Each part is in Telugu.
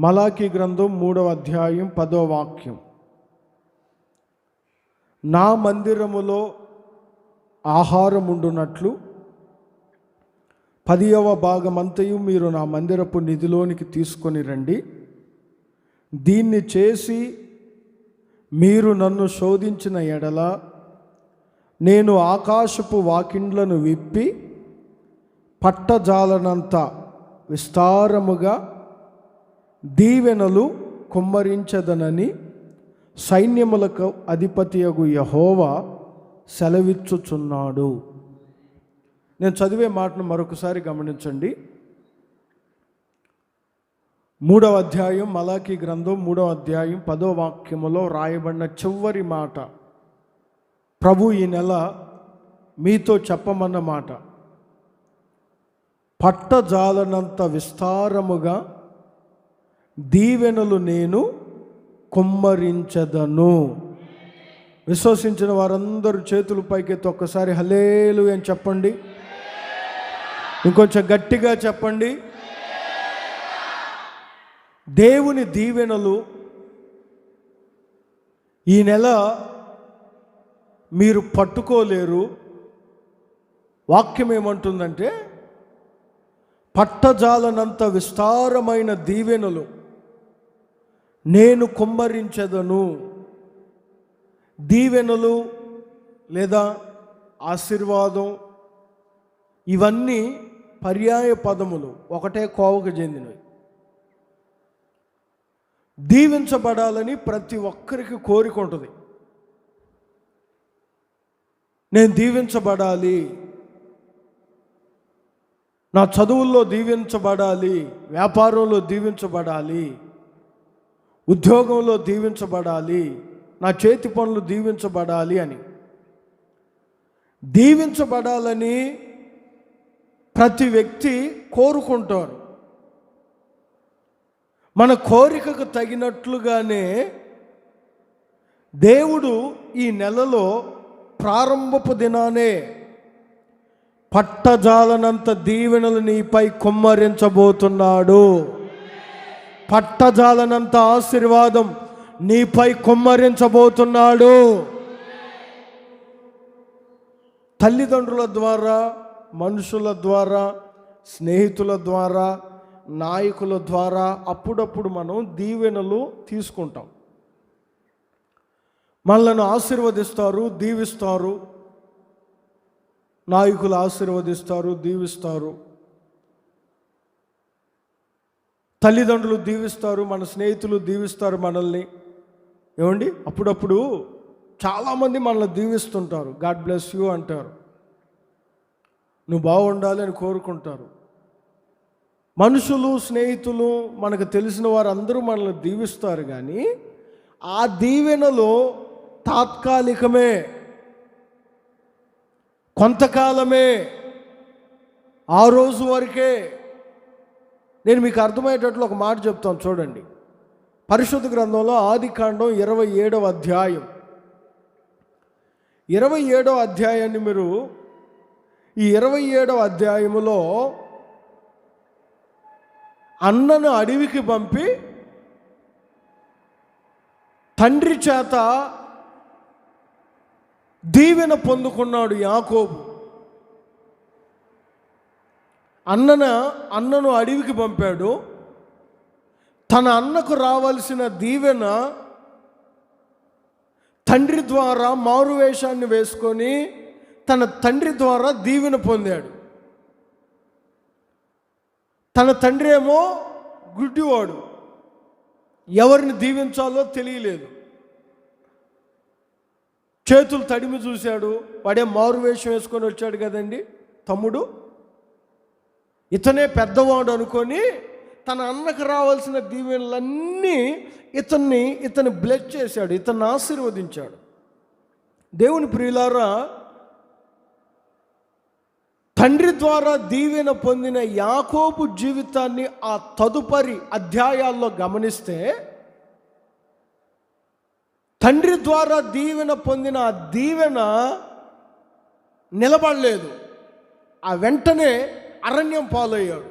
మలాకీ గ్రంథం 3వ అధ్యాయం 10వ వాక్యం. నా మందిరములో ఆహారముండునట్లు 10వ భాగమంతయు మీరు నా మందిరపు నిధిలోనికి తీసుకొని రండి. దీన్ని చేసి మీరు నన్ను శోధించిన ఎడల నేను ఆకాశపు వాకిండ్లను విప్పి పట్టజాలనంత విస్తారముగా దీవెనలు కుమ్మరించదనని సైన్యములకు అధిపతియగు యెహోవా సెలవిచ్చుచున్నాడు. నేను చదివే మాటను మరొకసారి గమనించండి. 3వ అధ్యాయం మలాకీ గ్రంథం 3వ అధ్యాయం 10వ వాక్యములో రాయబడిన చివరి మాట, ప్రభు ఈ నెల మీతో చెప్పమన్న మాట, పట్టజాలనంత విస్తారముగా దీవెనలు నేను కుమ్మరించదను. విశ్వసించిన వారందరూ చేతులు పైకెత్తి ఒక్కసారి హల్లెలూయా అని చెప్పండి. ఇంకొంచెం గట్టిగా చెప్పండి. దేవుని దీవెనలు ఈ నెల మీరు పట్టుకోలేరు. వాక్యం ఏమంటుందంటే, పట్టజాలనంత విస్తారమైన దీవెనలు నేను కుమ్మరించదను. దీవెనలు లేదా ఆశీర్వాదం ఇవన్నీ పర్యాయ పదములు, ఒకటే కోవకు చెందినవి. దీవించబడాలని ప్రతి ఒక్కరికి కోరిక ఉంటుంది. నేను దీవించబడాలి, నా చదువుల్లో దీవించబడాలి, వ్యాపారంలో దీవించబడాలి, ఉద్యోగంలో దీవించబడాలి, నా చేతి పనులు దీవించబడాలి అని. దీవించబడాలని ప్రతి వ్యక్తి కోరుకుంటారు. మన కోరికకు తగినట్లుగానే దేవుడు ఈ నెలలో ప్రారంభపు దినానే పట్టజాలనంత దీవెనలు నీపై కుమ్మరించబోతున్నాడు. పట్టజాలనంత ఆశీర్వాదం నీపై కుమ్మరించబోతున్నాడు. తల్లిదండ్రుల ద్వారా, మనుషుల ద్వారా, స్నేహితుల ద్వారా, నాయకుల ద్వారా అప్పుడప్పుడు మనం దీవెనలు తీసుకుంటాం. మనల్ని ఆశీర్వదిస్తారు, దీవిస్తారు. నాయకులు ఆశీర్వదిస్తారు, దీవిస్తారు. తల్లిదండ్రులు దీవిస్తారు, మన స్నేహితులు దీవిస్తారు మనల్ని. ఏమండి, అప్పుడప్పుడు చాలామంది మనల్ని దీవిస్తుంటారు. గాడ్ బ్లెస్ యూ అంటారు, నువ్వు బాగుండాలి అని కోరుకుంటారు. మనుషులు, స్నేహితులు, మనకు తెలిసిన వారు అందరూ మనల్ని దీవిస్తారు. కానీ ఆ దీవెనలో తాత్కాలికమే, కొంతకాలమే, ఆ రోజు వరకే. నేను మీకు అర్థమయ్యేటట్లు ఒక మాట చెప్తాను చూడండి. పరిశుద్ధ గ్రంథంలో ఆదికాండం 27వ అధ్యాయం, 27వ అధ్యాయాన్ని మీరు ఈ 27వ అధ్యాయములో అన్నను అడవికి పంపి తండ్రి చేత దీవెన పొందుకున్నాడు యాకోబు. అన్నను అడవికి పంపాడు. తన అన్నకు రావాల్సిన దీవెన తండ్రి ద్వారా మారువేషాన్ని వేసుకొని తన తండ్రి ద్వారా దీవెన పొందాడు. తన తండ్రి ఏమో గుడ్డివాడు, ఎవరిని దీవించాలో తెలియలేదు. చేతులు తడిమి చూశాడు. వాడే మారువేషం వేసుకొని వచ్చాడు కదండి తమ్ముడు. ఇతనే పెద్దవాడు అనుకొని తన అన్నకు రావాల్సిన దీవెనలన్నీ ఇతన్ని బ్లెస్ చేశాడు, ఇతన్ని ఆశీర్వదించాడు. దేవుని ప్రియులారా, తండ్రి ద్వారా దీవెన పొందిన యాకోబు జీవితాన్ని ఆ తదుపరి అధ్యాయాల్లో గమనిస్తే, తండ్రి ద్వారా దీవెన పొందిన ఆ దీవెన నిలబడలేదు. ఆ వెంటనే అరణ్యం పాలయ్యాడు.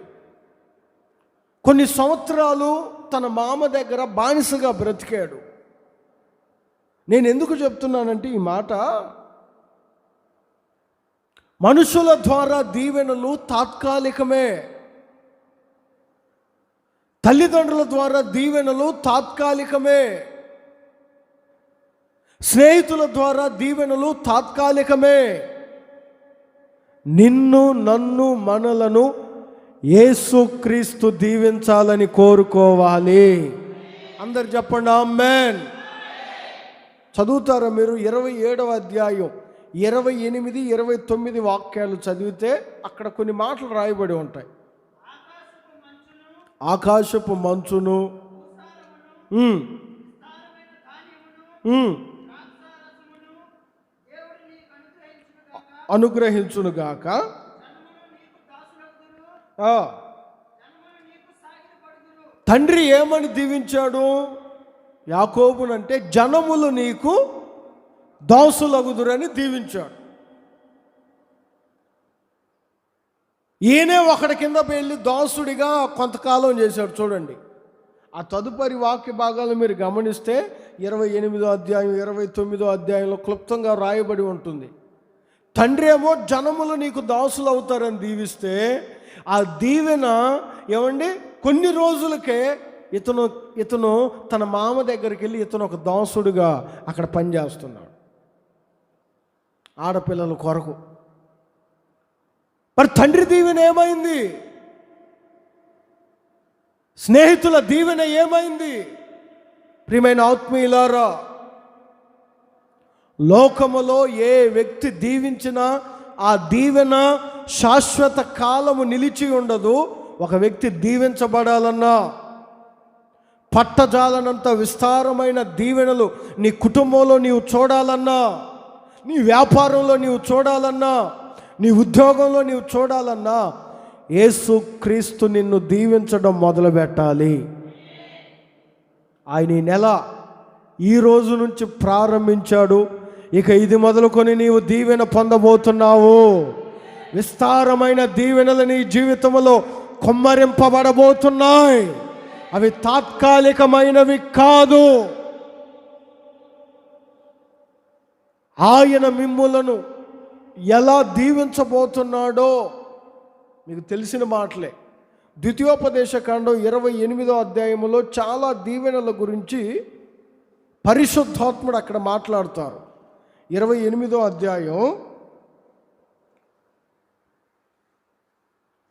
కొన్ని సంవత్సరాలు తన మామ దగ్గర బానిసగా బ్రతికాడు. నేను ఎందుకు చెప్తున్నానంటే ఈ మాట, మనుషుల ద్వారా దీవెనలు తాత్కాలికమే, తల్లిదండ్రుల ద్వారా దీవెనలు తాత్కాలికమే, స్నేహితుల ద్వారా దీవెనలు తాత్కాలికమే. నిన్ను, నన్ను, మనలను యేసుక్రీస్తు దీవించాలని కోరుకోవాలి. అందరు చెప్పండి ఆమేన్. చదువుతారా మీరు? 27వ అధ్యాయం 28, 29 వాక్యాలు చదివితే అక్కడ కొన్ని మాటలు రాయబడి ఉంటాయి. ఆకాశపు మంచును అనుగ్రహించునుగాక, తండ్రి ఏమని దీవించాడు యాకోబునంటే, జనములు నీకు దాసులగుదురని దీవించాడు. ఈయనే ఒకడి కింద వెళ్ళి దాసుడిగా కొంతకాలం చేశాడు. చూడండి, ఆ తదుపరి వాక్య భాగాలు మీరు గమనిస్తే 28వ అధ్యాయం 29వ అధ్యాయంలో క్లుప్తంగా రాయబడి ఉంటుంది. తండ్రి ఏమో జనములు నీకు దాసులు అవుతారని దీవిస్తే, ఆ దీవెన ఏమండి కొన్ని రోజులకే ఇతను తన మామ దగ్గరికి వెళ్ళి ఇతను ఒక దాసుడుగా అక్కడ పనిచేస్తున్నాడు, ఆడపిల్లల కొరకు. మరి తండ్రి దీవెన ఏమైంది? స్నేహితుల దీవెన ఏమైంది? ప్రియమైన ఆత్మీయులారా, లోకములో ఏ వ్యక్తి దీవించినా ఆ దీవెన శాశ్వత కాలము నిలిచి ఉండదు. ఒక వ్యక్తి దీవించబడాలన్నా, పట్టజాలనంత విస్తారమైన దీవెనలు నీ కుటుంబంలో నీవు చూడాలన్నా, నీ వ్యాపారంలో నీవు చూడాలన్నా, నీ ఉద్యోగంలో నీవు చూడాలన్నా, యేసుక్రీస్తు నిన్ను దీవించడం మొదలు పెట్టాలి. ఆయన ఈ నెల ఈ రోజు నుంచి ప్రారంభించాడు. ఇక ఇది మొదలుకొని నీవు దీవెన పొందబోతున్నావు. విస్తారమైన దీవెనలు నీ జీవితంలో కొమ్మరింపబడబోతున్నాయి. అవి తాత్కాలికమైనవి కాదు. ఆయన మిమ్ములను ఎలా దీవించబోతున్నాడో మీకు తెలిసిన మాటలే. ద్వితీయోపదేశకాండం 28వ అధ్యాయంలో చాలా దీవెనల గురించి పరిశుద్ధాత్ముడు అక్కడ మాట్లాడతారు. 28వ అధ్యాయం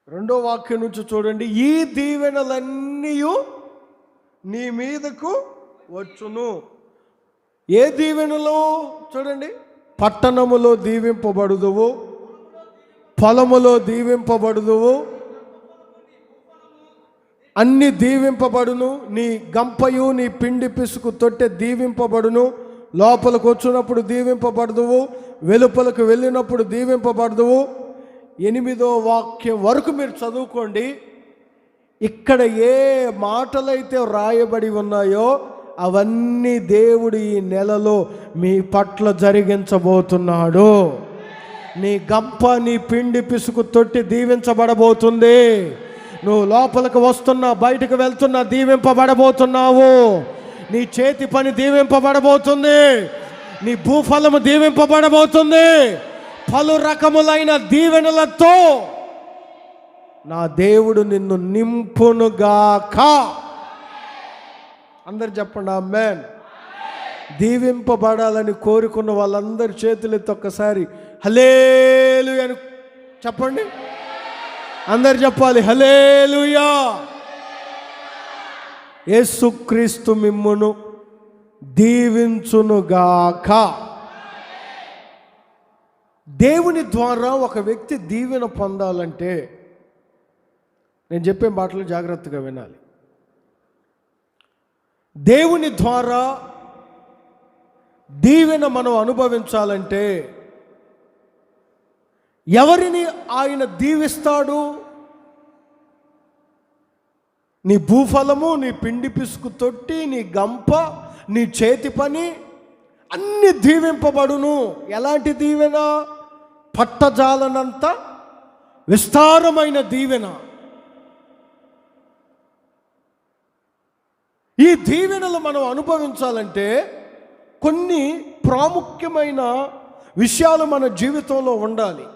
2వ వాక్యం నుంచి చూడండి. ఈ దీవెనలన్నీ నీ మీదకు వచ్చును. ఏ దీవెనలో చూడండి, పట్టణములో దీవింపబడుదువు, పొలములో దీవింపబడుదువు, అన్ని దీవింపబడును. నీ గంపయు నీ పిండి పిసుకు తొట్టె దీవింపబడును. లోపలికి వచ్చినప్పుడు దీవింపబడుదువు, వెలుపలకు వెళ్ళినప్పుడు దీవింపబడుదువు. 8వ వాక్యం వరకు మీరు చదువుకోండి. ఇక్కడ ఏ మాటలైతే రాయబడి ఉన్నాయో అవన్నీ దేవుడు ఈ నెలలో మీ పట్ల జరిగించబోతున్నాడు. నీ గంప నీ పిండి పిసుకు తొట్టి దీవించబడబోతుంది. నువ్వు లోపలికి వస్తున్నా, బయటకు వెళ్తున్నా దీవింపబడబోతున్నావు. నీ చేతి పని దీవింపబడబోతుంది. నీ భూఫలము దీవింపబడబోతుంది. పలు రకములైన దీవెనలతో నా దేవుడు నిన్ను నింపునుగాక. అందరు చెప్పండి ఆమేన్. దీవింపబడాలని కోరుకున్న వాళ్ళందరి చేతులెత్తి ఒక్కసారి హల్లెలూయా అని చెప్పండి. అందరు చెప్పాలి హల్లెలూయా. యేసుక్రీస్తు మిమ్మును దీవించునుగాక. దేవుని ద్వారా ఒక వ్యక్తి దీవెన పొందాలంటే నేను చెప్పే మాటలు జాగ్రత్తగా వినాలి. దేవుని ద్వారా దీవెన మనం అనుభవించాలంటే ఎవరిని ఆయన దీవిస్తాడు? నీ భూఫలము, నీ పిండి పిసుకు తొట్టి, నీ గంప, నీ చేతి పని అన్ని దీవింపబడును. ఎలాంటి దీవెన? పట్టజాలనంత విస్తారమైన దీవెన. ఈ దీవెనలు మనం అనుభవించాలంటే కొన్ని ప్రాముఖ్యమైన విషయాలు మన జీవితంలో ఉండాలి.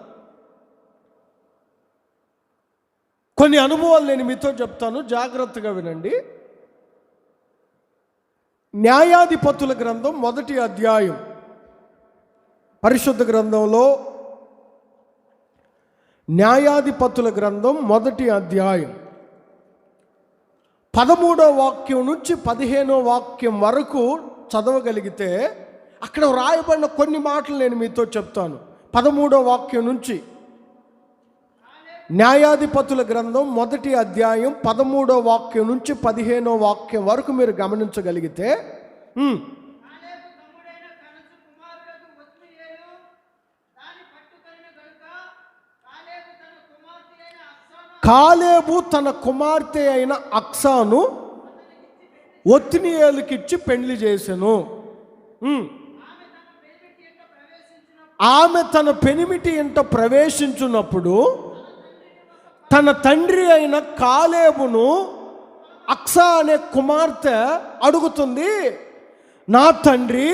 కొన్ని అనుభవాలు నేను మీతో చెప్తాను, జాగ్రత్తగా వినండి. న్యాయాధిపతుల గ్రంథం 1వ అధ్యాయం, పరిశుద్ధ గ్రంథంలో న్యాయాధిపతుల గ్రంథం 1వ అధ్యాయం 13వ వాక్యం నుంచి 15వ వాక్యం వరకు చదవగలిగితే అక్కడ వ్రాయబడిన కొన్ని మాటలు నేను మీతో చెప్తాను. 13వ వాక్యం నుంచి, న్యాయాధిపతుల గ్రంథం 1వ అధ్యాయం 13వ వాక్యం నుంచి 15వ వాక్యం వరకు మీరు గమనించగలిగితే, కాలేబు తన కుమార్తె అయిన అక్సాను ఒత్నియేలుకిచ్చి పెండ్లి చేసెను. ఆమె తన పెనిమిటి ఇంట ప్రవేశించున్నప్పుడు తన తండ్రి అయిన కాలేబును అక్సా అనే కుమార్తె అడుగుతుంది, నా తండ్రి,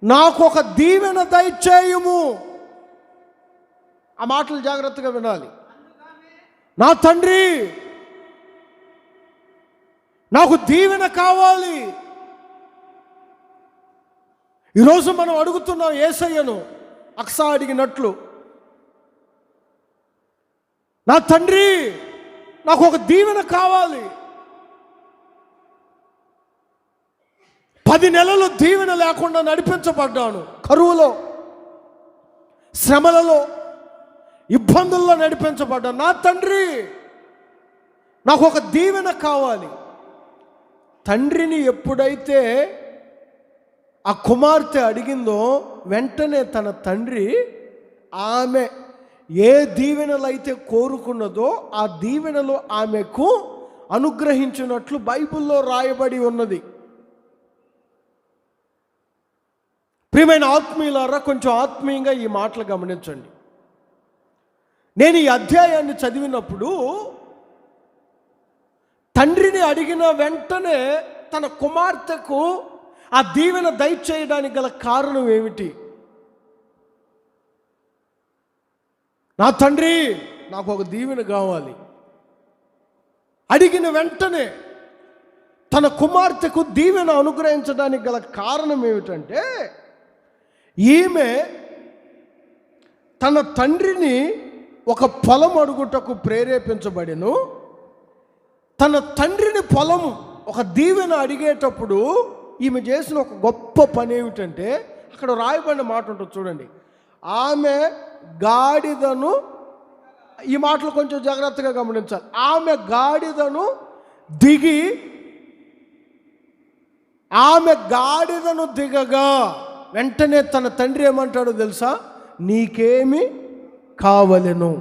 నాకు ఒక దీవెన దయచేయుము. ఆ మాటలు జాగ్రత్తగా వినాలి. నా తండ్రి, నాకు దీవెన కావాలి. ఈరోజు మనం అడుగుతున్నాం యేసయ్యను అక్సా అడిగినట్లు, నా తండ్రి, నాకు ఒక దీవెన కావాలి. 10 నెలలు దీవెన లేకుండా నడిపించబడ్డాను. కరువులో, శ్రమలలో, ఇబ్బందుల్లో నడిపించబడ్డాను. నా తండ్రి, నాకు ఒక దీవెన కావాలి. తండ్రిని ఎప్పుడైతే ఆ కుమార్తె అడిగిందో వెంటనే తన తండ్రి ఆమె ఏ దీవెనలు అయితే కోరుకున్నదో ఆ దీవెనలు ఆమెకు అనుగ్రహించినట్లు బైబిల్లో రాయబడి ఉన్నది. ప్రియమైన ఆత్మీయులారా, కొంచెం ఆత్మీయంగా ఈ మాటలు గమనించండి. నేను ఈ అధ్యాయాన్ని చదివినప్పుడు తండ్రిని అడిగిన వెంటనే తన కుమార్తెకు ఆ దీవెన దయచేయడానికి గల కారణం ఏమిటి? నా తండ్రి, నాకు ఒక దీవెన కావాలి. అడిగిన వెంటనే తన కుమార్తెకు దీవెన అనుగ్రహించడానికి గల కారణం ఏమిటంటే, ఈమె తన తండ్రిని ఒక పొలం అడుగుటకు ప్రేరేపించబడెను. తన తండ్రిని పొలం ఒక దీవెన అడిగేటప్పుడు ఈమె చేసిన ఒక గొప్ప పని ఏమిటంటే, అక్కడ రాయబడిన మాట ఉంటుంది చూడండి. ఆమె గాడిదను, ఈ మాటలు కొంచెం జాగ్రత్తగా గమనించాలి. ఆమె గాడిదను దిగగా వెంటనే తన తండ్రి ఏమంటాడో తెలుసా? నీకేమి కావలెను.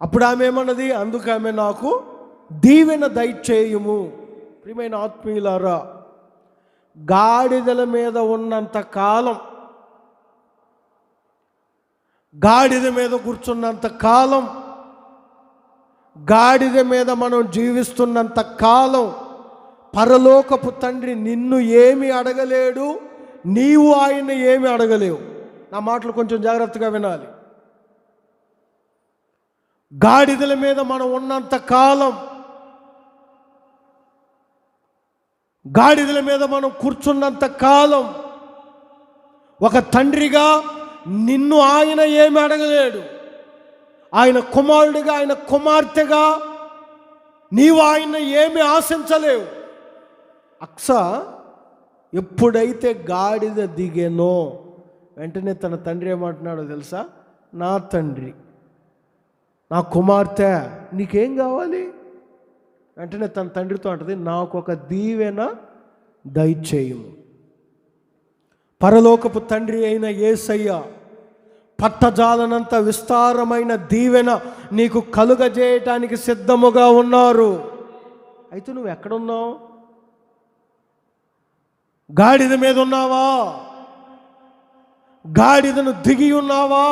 అప్పుడు ఆమె ఏమన్నది? అందుకు ఆమె, నాకు దీవెన దయచేయుము. ప్రియమైన ఆత్మీయులారా, గాడిదల మీద ఉన్నంత కాలం, గాడిద మీద కూర్చున్నంత కాలం, గాడిద మీద మనం జీవిస్తున్నంత కాలం పరలోకపు తండ్రి నిన్ను ఏమి అడగలేడు, నీవు ఆయన ఏమి అడగలేవు. నా మాటలు కొంచెం జాగ్రత్తగా వినాలి. గాడిదల మీద మనం ఉన్నంత కాలం, గాడిదల మీద మనం కూర్చున్నంత కాలం ఒక తండ్రిగా నిన్ను ఆయన ఏమి అడగలేడు. ఆయన కుమారుడిగా, ఆయన కుమార్తెగా నీవు ఆయన ఏమి ఆశించలేవు. అక్సా ఎప్పుడైతే గాడిద దిగేనో వెంటనే తన తండ్రి ఏమంటున్నాడో తెలుసా? నా తండ్రి, నా కుమార్తె, నీకేం కావాలి? వెంటనే తన తండ్రితో అంటది, నాకు ఒక దీవెన దయచేయుము. పరలోకపు తండ్రి అయిన యేసయ్య పట్టజాలనంత విస్తారమైన దీవెన నీకు కలుగజేయటానికి సిద్ధముగా ఉన్నారు. అయితే నువ్వు ఎక్కడున్నావు? గాడిద మీద ఉన్నావా? గాడిదను దిగి ఉన్నావా?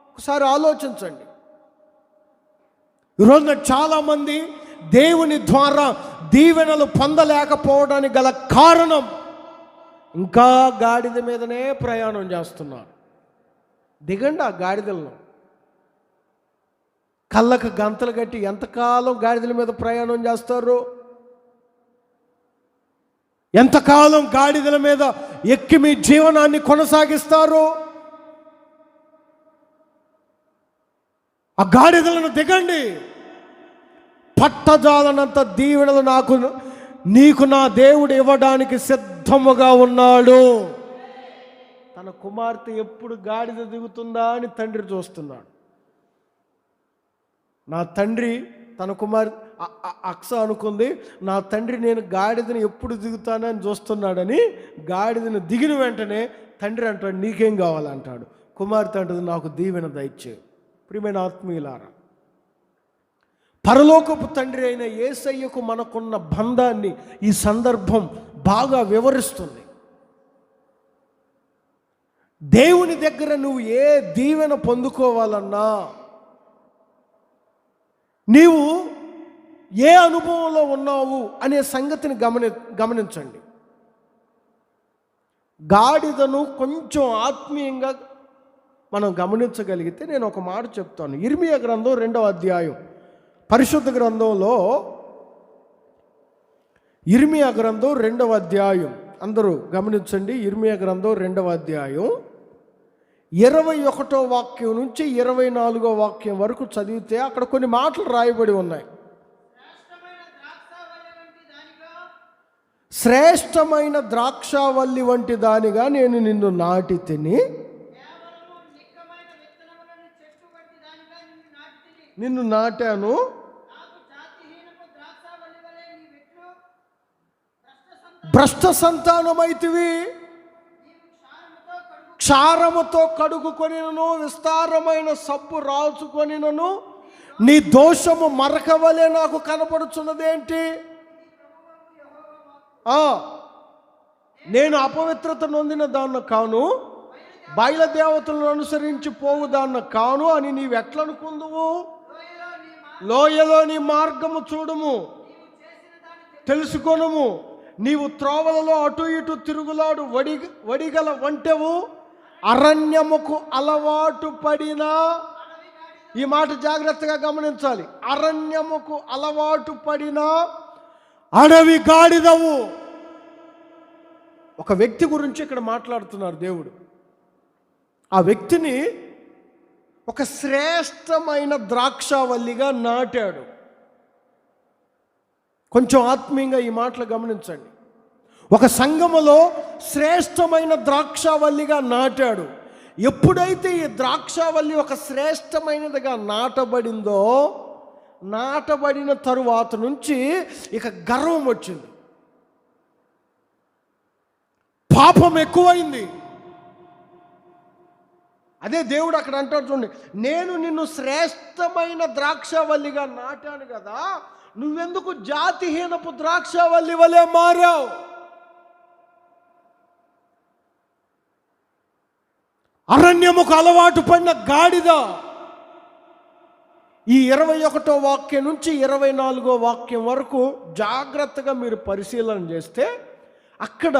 ఒకసారి ఆలోచించండి. ఈరోజున చాలామంది దేవుని ద్వారా దీవెనలు పొందలేకపోవడానికి గల కారణం ఇంకా గాడిద మీదనే ప్రయాణం చేస్తున్నారు. దిగండి ఆ గాడిదలను. కళ్ళకు గంతలు కట్టి ఎంతకాలం గాడిదల మీద ప్రయాణం చేస్తారు? ఎంతకాలం గాడిదల మీద ఎక్కి మీ జీవనాన్ని కొనసాగిస్తారు? ఆ గాడిదలను దిగండి. పట్టజాలనంత దీవెనలు నీకు నా దేవుడు ఇవ్వడానికి సిద్ధముగా ఉన్నాడు. తన కుమార్తె ఎప్పుడు గాడిద దిగుతుందా అని తండ్రి చూస్తున్నాడు. నా తండ్రి తన కుమార్తె అక్స అనుకుంది, నా తండ్రి నేను గాడిదని ఎప్పుడు దిగుతానని చూస్తున్నాడని. గాడిదను దిగిన వెంటనే తండ్రి అంటాడు, నీకేం కావాలంటాడు. కుమార్తె అంటుంది, నాకు దీవెన దయచే. ప్రియమైన ఆత్మీయులారా, పరలోకపు తండ్రి అయిన యేసయ్యకు మనకున్న బంధాన్ని ఈ సందర్భం బాగా వివరిస్తుంది. దేవుని దగ్గర నువ్వు ఏ దీవెన పొందుకోవాలన్నా, నీవు ఏ అనుభవంలో ఉన్నావు అనే సంగతిని గమనించండి. గాడిదను కొంచెం ఆత్మీయంగా మనం గమనించగలిగితే నేను ఒక మాట చెప్తాను. ఇర్మియా గ్రంథం 2వ అధ్యాయం, పరిశుద్ధ గ్రంథంలో ఇర్మియా గ్రంథం 2వ అధ్యాయం, అందరూ గమనించండి. ఇర్మియా గ్రంథం 2వ అధ్యాయం 21వ వాక్యం నుంచి 24వ వాక్యం వరకు చదివితే అక్కడ కొన్ని మాటలు రాయబడి ఉన్నాయి. శ్రేష్టమైన ద్రాక్షావల్లి వంటి దానిగా నేను నిన్ను నాటి తిని, నిన్ను నాటాను. భ్రష్ట సంతానమైతివి, క్షారముతో కడుగుకొనినను విస్తారమైన సబ్బు రాల్చుకొనినను నీ దోషము మరకవలే నాకు కనపడుచున్నదేంటి? నేను అపవిత్రత నొందిన దాన్ని కాను, బయలుదేవతలను అనుసరించి పోవు దాన్ని కాను అని నీవెట్లనుకుందువు? లోయలో నీ మార్గము చూడుము, తెలుసుకొనుము. నీవు త్రోవలలో అటు ఇటు తిరుగులాడు వడిగల వంటెవు, అరణ్యముకు అలవాటు పడిన, ఈ మాట జాగ్రత్తగా గమనించాలి, అరణ్యముకు అలవాటు పడిన అడవి గాడిదవు. ఒక వ్యక్తి గురించి ఇక్కడ మాట్లాడుతున్నారు దేవుడు. ఆ వ్యక్తిని ఒక శ్రేష్టమైన ద్రాక్షావల్లిగా నాటాడు. కొంచెం ఆత్మీయంగా ఈ మాటలు గమనించండి. ఒక సంఘములో శ్రేష్టమైన ద్రాక్షావల్లిగా నాటాడు. ఎప్పుడైతే ఈ ద్రాక్షావల్లి ఒక శ్రేష్టమైనదిగా నాటబడిందో, నాటబడిన తరువాత నుంచి ఇక గర్వం వచ్చింది, పాపం ఎక్కువైంది. అదే దేవుడు అక్కడ అంటాడు చూడండి, నేను నిన్ను శ్రేష్టమైన ద్రాక్షావల్లిగా నాటాను కదా, నువ్వెందుకు జాతిహీనపు ద్రాక్షావల్లి వలె మారావు? అరణ్యముకు అలవాటు పడిన గాడిద. ఈ 21వ వాక్యం నుంచి 24వ వాక్యం వరకు జాగ్రత్తగా మీరు పరిశీలన చేస్తే అక్కడ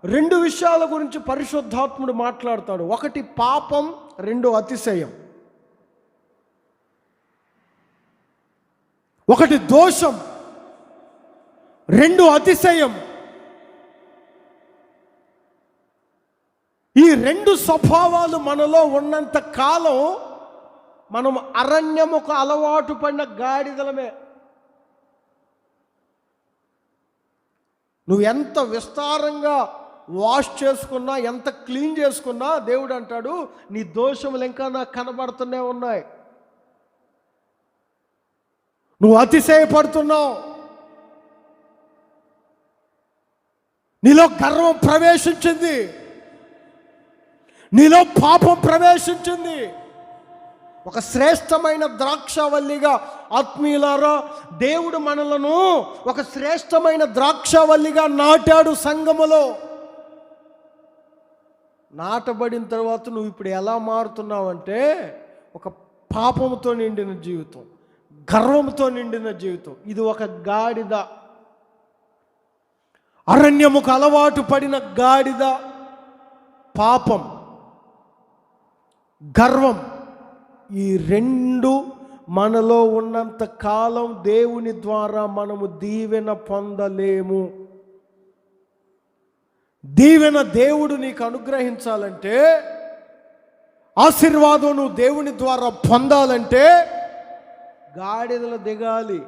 2 విషయాల గురించి పరిశుద్ధాత్ముడు మాట్లాడతాడు. ఒకటి పాపం, 2 అతిశయం. ఒకటి దోషం, 2 అతిశయం. ఈ 2 స్వభావాలు మనలో ఉన్నంత కాలం మనం అరణ్యముకు అలవాటు పడిన గాడిదలమే. నువ్వు ఎంత విస్తారంగా వాష్ చేసుకున్నా, ఎంత క్లీన్ చేసుకున్నా, దేవుడు అంటాడు నీ దోషములు ఇంకా నాకు కనబడుతూనే ఉన్నాయి. నువ్వు అతిశయపడుతున్నావు, నీలో గర్వం ప్రవేశించింది, నీలో పాపం ప్రవేశించింది. ఒక శ్రేష్టమైన ద్రాక్షావల్లిగా ఆత్మీయులారా, దేవుడు మనలను ఒక శ్రేష్టమైన ద్రాక్షావల్లిగా నాటాడు సంఘములో. నాటబడిన తర్వాత నువ్వు ఇప్పుడు ఎలా మారుతున్నావంటే ఒక పాపముతో నిండిన జీవితం, గర్వంతో నిండిన జీవితం. ఇది ఒక గాడిద, అరణ్యముకు అలవాటు పడిన గాడిద. పాపం, గర్వం, ఈ రెండు మనలో ఉన్నంత కాలం దేవుని ద్వారా మనము దీవెన పొందలేము. దీవెన దేవుడు నీకు అనుగ్రహించాలంటే, ఆశీర్వాదం నువ్వు దేవుని ద్వారా పొందాలంటే గాడిదలు దిగాలి.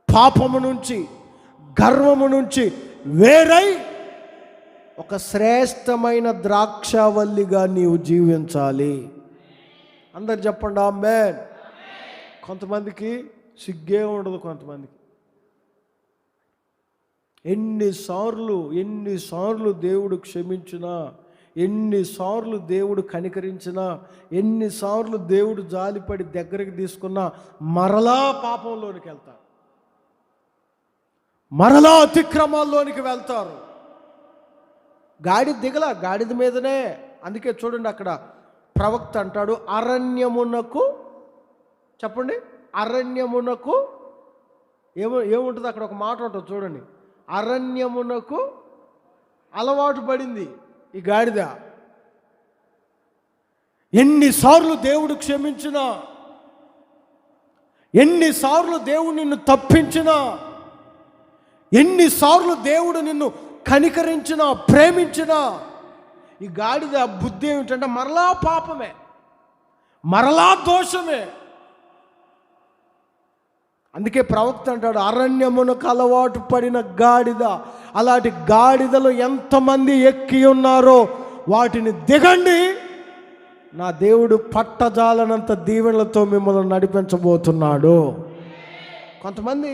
పాపము నుంచి, గర్వము నుంచి వేరై ఒక శ్రేష్టమైన ద్రాక్షావల్లిగా నీవు జీవించాలి. అందరు చెప్పండి ఆమేన్. కొంతమందికి సిగ్గే ఉండదు. కొంతమందికి ఎన్నిసార్లు దేవుడు క్షమించినా, ఎన్నిసార్లు దేవుడు కనికరించినా, ఎన్నిసార్లు దేవుడు జాలిపడి దగ్గరికి తీసుకున్నా మరలా పాపంలోనికి వెళ్తారు, మరలా అతిక్రమాల్లోనికి వెళ్తారు. గాడిద మీదనే. అందుకే చూడండి, అక్కడ ప్రవక్త అంటాడు, అరణ్యమునకు, చెప్పండి, అరణ్యమునకు ఏముంటుంది అక్కడ ఒక మాట ఉంటుంది చూడండి, అరణ్యమునకు అలవాటు పడింది ఈ గాడిద. ఎన్నిసార్లు దేవుడు క్షమించినా, ఎన్నిసార్లు దేవుడు నిన్ను తప్పించినా, ఎన్నిసార్లు దేవుడు నిన్ను కనికరించినా, ప్రేమించినా, ఈ గాడిద బుద్ధి ఏమిటంటే మరలా పాపమే, మరలా దోషమే. అందుకే ప్రవక్త అంటాడు, అరణ్యమునకు అలవాటు పడిన గాడిద. అలాంటి గాడిదలు ఎంతమంది ఎక్కి ఉన్నారో వాటిని దిగండి, నా దేవుడు పట్టజాలనంత దీవెనలతో మిమ్మల్ని నడిపించబోతున్నాడు. కొంతమంది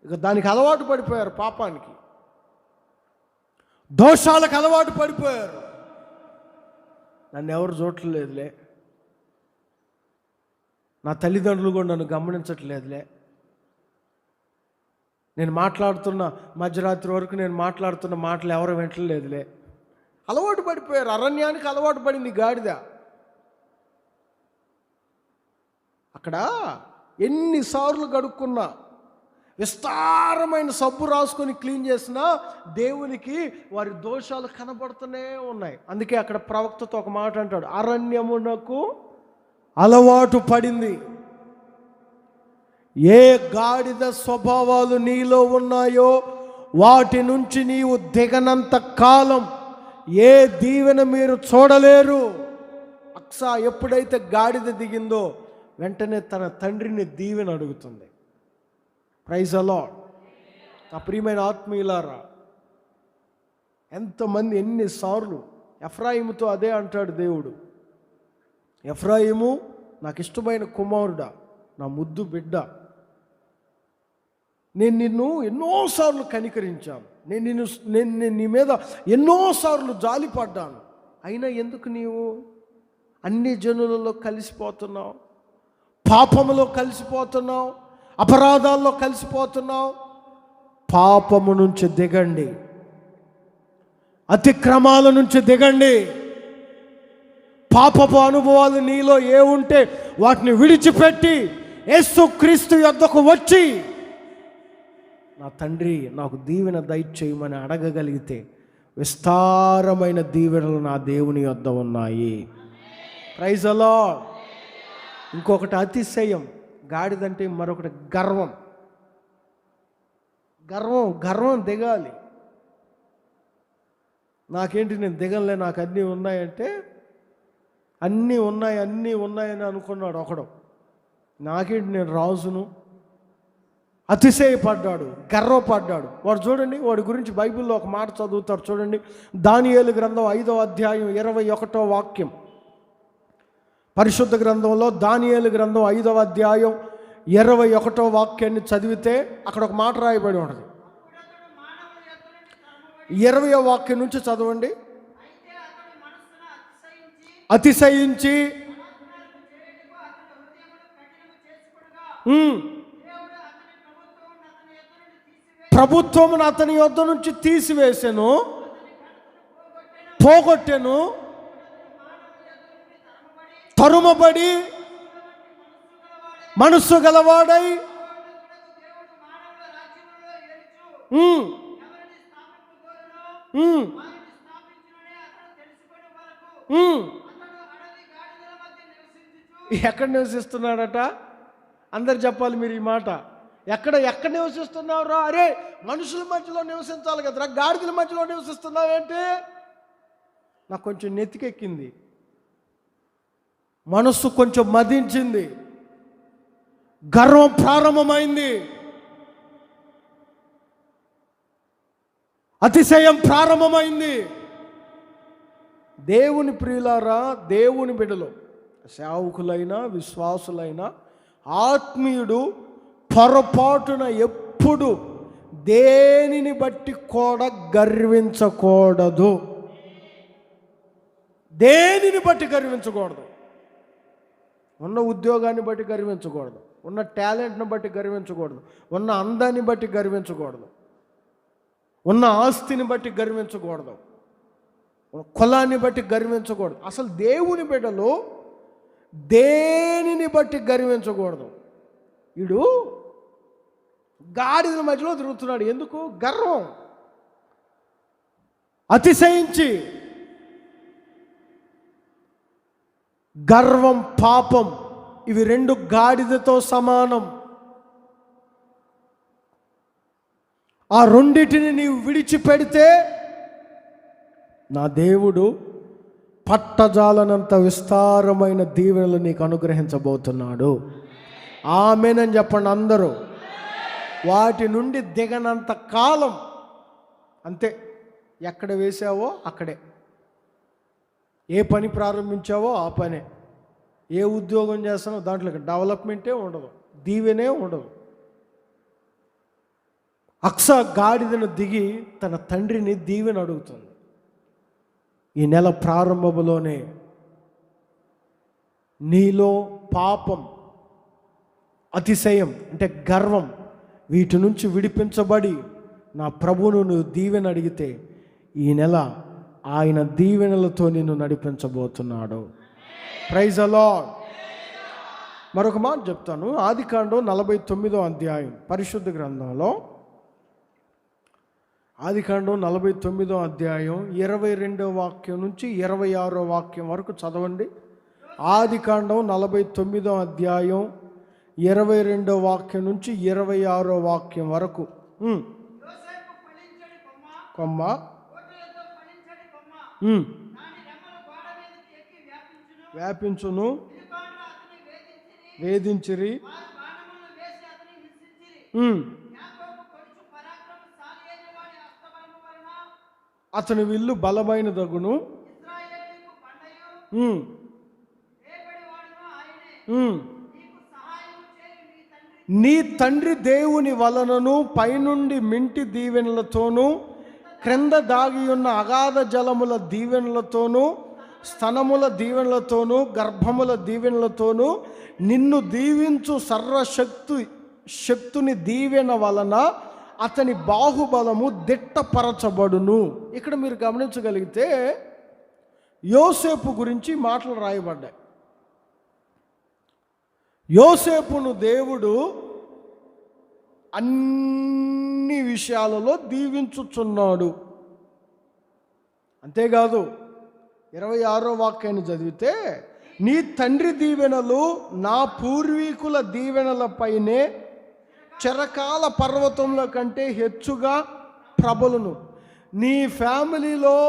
ఇక దానికి అలవాటు పడిపోయారు, పాపానికి, దోషాలకు అలవాటు పడిపోయారు. నన్ను ఎవరు చూడట్లేదులే, నా తల్లిదండ్రులు కూడా నన్ను గమనించట్లేదులే, నేను మాట్లాడుతున్న మధ్యరాత్రి వరకు నేను మాట్లాడుతున్న మాటలు ఎవరు వింటలేదులే. అలవాటు పడిపోయారు. అరణ్యానికి అలవాటు పడింది గాడిద. అక్కడ ఎన్నిసార్లు కడుక్కున్నా, విస్తారమైన సబ్బు రాసుకొని క్లీన్ చేసినా దేవునికి వారి దోషాలు కనబడుతూనే ఉన్నాయి. అందుకే అక్కడ ప్రవక్తతో ఒక మాట అంటాడు, అరణ్యమునకు అలవాటు పడింది. ఏ గాడిద స్వభావాలు నీలో ఉన్నాయో వాటి నుంచి నీవు దిగనంత కాలం ఏ దీవెన మీరు చూడలేరు. అక్సా ఎప్పుడైతే గాడిద దిగిందో వెంటనే తన తండ్రిని దీవెన అడుగుతుంది. Praise the Lord. నా ప్రియమైన ఆత్మీయులారా, ఎంతమంది ఎన్నిసార్లు ఎఫ్రాయిముతో అదే అంటాడు దేవుడు, ఎఫ్రాయిము నాకు ఇష్టమైన కుమారుడా, నా ముద్దు బిడ్డ, నేను నిన్ను ఎన్నోసార్లు కనికరించాను, నేను నీ మీద ఎన్నోసార్లు జాలిపడ్డాను, అయినా ఎందుకు నీవు అన్ని జనులలో కలిసిపోతున్నావు, పాపములో కలిసిపోతున్నావు, అపరాధాల్లో కలిసిపోతున్నావు. పాపము నుంచి దిగండి, అతిక్రమాల నుంచి దిగండి. పాపపు అనుభవాలు నీలో ఏ ఉంటే వాటిని విడిచిపెట్టి యేసుక్రీస్తు యొద్దకు వచ్చి నా తండ్రి నాకు దీవెన దయచేయమని అడగగలిగితే విస్తారమైన దీవెనలు నా దేవుని యొద్ద ఉన్నాయి. Praise the Lord. ఇంకొకటి అతిశయం. గాడిదంటే మరొకటి గర్వం. గర్వం దిగాలి. నాకేంటి నేను దిగలే, నాకు అన్నీ ఉన్నాయంటే అన్నీ ఉన్నాయని అనుకున్నాడు ఒకడు. నాకేంటి నేను రాజును, అతిశయపడ్డాడు, గర్వపడ్డాడు. వాడు చూడండి, వాడి గురించి బైబిల్లో ఒక మాట చదువుతారు చూడండి. దానియేలు గ్రంథం 5వ అధ్యాయం 21వ వాక్యం. పరిశుద్ధ గ్రంథంలో దానియేలు గ్రంథం 5వ అధ్యాయం 21వ వాక్యాన్ని చదివితే అక్కడ ఒక మాట రాయబడి ఉంటుంది. 20వ వాక్యం నుంచి చదవండి. అతిశయించి ప్రభుత్వమును అతని యొద్ద నుంచి తీసివేసెను, పోగొట్టెను, తరుమబడి మనస్సు గలవాడై ఎక్కడ నివసిస్తున్నాడట? అందరు చెప్పాలి మీరు ఈ మాట. ఎక్కడ నివసిస్తున్నావురా? అరే మనుషుల మధ్యలో నివసించాలి కదరా, గాడిదల మధ్యలో నివసిస్తున్నావేంటి? నాకు కొంచెం నెత్తికెక్కింది, మనస్సు కొంచెం మదించింది, గర్వం ప్రారంభమైంది, అతిశయం ప్రారంభమైంది. దేవుని ప్రియులారా, దేవుని బిడ్డలు, సేవకులైనా విశ్వాసులైనా ఆత్మీయుడు పొరపాటున ఎప్పుడు దేనిని బట్టి కూడా గర్వించకూడదు. దేనిని బట్టి గర్వించకూడదు. ఉన్న ఉద్యోగాన్ని బట్టి గర్వించకూడదు, ఉన్న టాలెంట్ని బట్టి గర్వించకూడదు, ఉన్న అందాన్ని బట్టి గర్వించకూడదు, ఉన్న ఆస్తిని బట్టి గర్వించకూడదు, కులాన్ని బట్టి గర్వించకూడదు. అసలు దేవుని బిడ్డలు దేనిని బట్టి గర్వించకూడదు. వీడు గాడిదల మధ్యలో తిరుగుతున్నాడు. ఎందుకు? గర్వం, అతిశయించి. గర్వం, పాపం, ఇవి రెండు గాడిదతో సమానం. ఆ రెండిటిని నీవు విడిచిపెడితే నా దేవుడు పట్టజాలనంత విస్తారమైన దీవెనలు నీకు అనుగ్రహించబోతున్నాడు. ఆమేనని చెప్పండి అందరూ. వాటి నుండి దిగనంత కాలం అంతే. ఎక్కడ వేసావో అక్కడే, ఏ పని ప్రారంభించావో ఆ పనే, ఏ ఉద్యోగం చేస్తానో దాంట్లో డెవలప్మెంటే ఉండదు, దీవెనే ఉండదు. అక్స గాడిదను దిగి తన తండ్రిని దీవెన అడుగుతుంది. ఈ నెల ప్రారంభంలోనే నీలో పాపం, అతిశయం అంటే గర్వం, వీటి నుంచి విడిపించబడి నా ప్రభువును నువ్వు దీవెన అడిగితే ఈ నెల ఆయన దీవెనలతో నిన్ను నడిపించబోతున్నాడు. Praise the lord. మరొక మాట చెప్తాను. ఆదికాండం 49వ అధ్యాయం పరిశుద్ధ గ్రంథంలో, ఆదికాండం 49వ అధ్యాయం 22వ వాక్యం నుంచి 26వ వాక్యం వరకు చదవండి. ఆదికాండం 49వ అధ్యాయం 22వ వాక్యం నుంచి 26వ వాక్యం వరకు. కొమ్మ వ్యాపించును, వేధించిరి, అతని విల్లు బలమైన దగును, నీ తండ్రి దేవుని వలనను పైనుండి మింటి దీవెనలతోనూ క్రింద దాగి ఉన్న అగాధ జలముల దీవెనలతోనూ స్తనముల దీవెనలతోనూ గర్భముల దీవెనలతోనూ నిన్ను దీవించు శక్తుని దీవెన వలన అతని బాహుబలము దిట్టపరచబడును. ఇక్కడ మీరు గమనించగలిగితే యోసేపు గురించి మాటలు రాయబడ్డాయి. యోసేపును దేవుడు అన్ని విషయాలలో దీవించుచున్నాడు. అంతేకాదు 26వ వాక్యాన్ని చదివితే, నీ తండ్రి దీవెనలు నా పూర్వీకుల దీవెనలపైనే చిరకాల పర్వతముల కంటే హెచ్చుగా ప్రబలును. నీ ఫ్యామిలీలో,